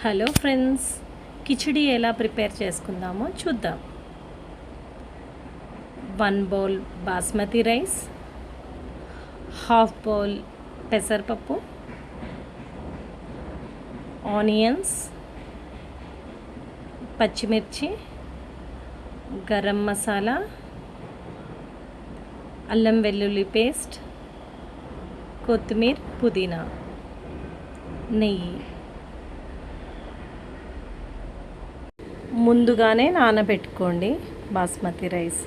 Hello friends, khichdi ఎలా prepare చేసుకుందామో చూద్దాం. 1 bowl basmati rice, half bowl పెసరపప్పు, ఆనియన్స్, పచ్చిమిర్చి, గరం మసాలా, అల్లం వెల్లుల్లి పేస్ట్, కొత్తిమీర, పుదీనా, నెయ్యి. ముందుగానే నానబెట్టుకోండి బాస్మతి రైస్.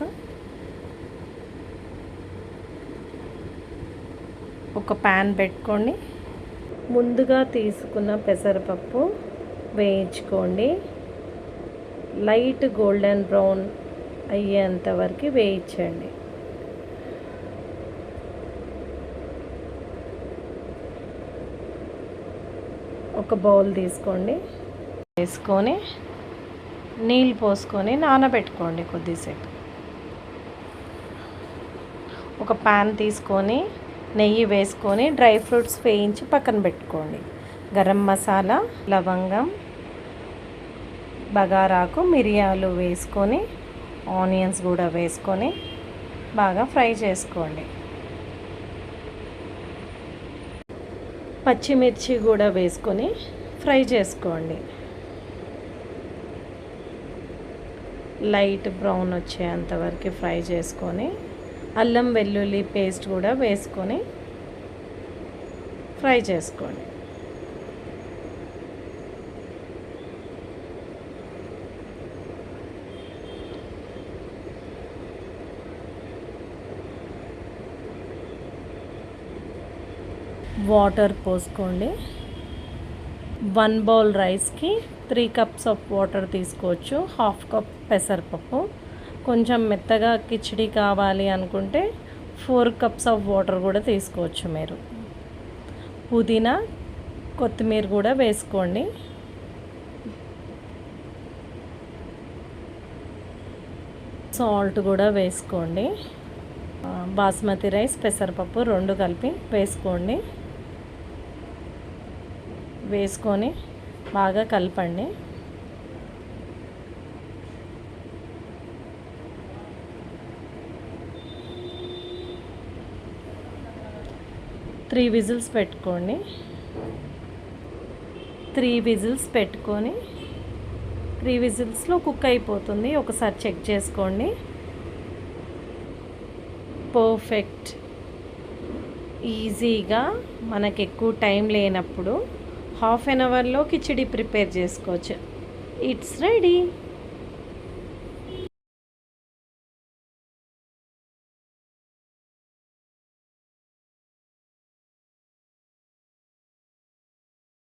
ఒక ప్యాన్ పెట్టుకోండి. ముందుగా తీసుకున్న పెసరపప్పు వేయించుకోండి. లైట్ గోల్డెన్ బ్రౌన్ అయ్యేంత వరకు వేయించండి. ఒక బౌల్ తీసుకోండి. వేసుకొని నీళ్ళు పోసుకొని నానబెట్టుకోండి కొద్దిసేపు. ఒక ప్యాన్ తీసుకొని నెయ్యి వేసుకొని డ్రై ఫ్రూట్స్ వేయించి పక్కన పెట్టుకోండి. గరం మసాలా, లవంగం, బగారాకు, మిరియాలు వేసుకొని ఆనియన్స్ కూడా వేసుకొని బాగా ఫ్రై చేసుకోండి. పచ్చిమిర్చి కూడా వేసుకొని ఫ్రై చేసుకోండి. లైట్ బ్రౌన్ వచ్చేంత వరకు ఫ్రై చేసుకొని అల్లం వెల్లుల్లి పేస్ట్ కూడా వేసుకొని ఫ్రై చేసుకోండి. వాటర్ పోసుకోండి. 1 బౌల్ రైస్కి 3 కప్స్ ఆఫ్ వాటర్ తీసుకోవచ్చు. హాఫ్ కప్ పెసరపప్పు. కొంచెం మెత్తగా కిచిడి కావాలి అనుకుంటే 4 కప్స్ ఆఫ్ వాటర్ కూడా తీసుకోవచ్చు మీరు. పుదీనా, కొత్తిమీర కూడా వేసుకోండి. సాల్ట్ కూడా వేసుకోండి. బాస్మతి రైస్, పెసరపప్పు 2 కలిపి వేసుకోండి. వేసుకొని బాగా కలపండి. త్రీ విజిల్స్ పెట్టుకోండి. 3 విజిల్స్ పెట్టుకొని 3 విజిల్స్లో కుక్ అయిపోతుంది. ఒకసారి చెక్ చేసుకోండి. పర్ఫెక్ట్. ఈజీగా మనకు ఎక్కువ టైం లేనప్పుడు ½ అవర్లో కిచిడి ప్రిపేర్ చేసుకోవచ్చు. It's ready.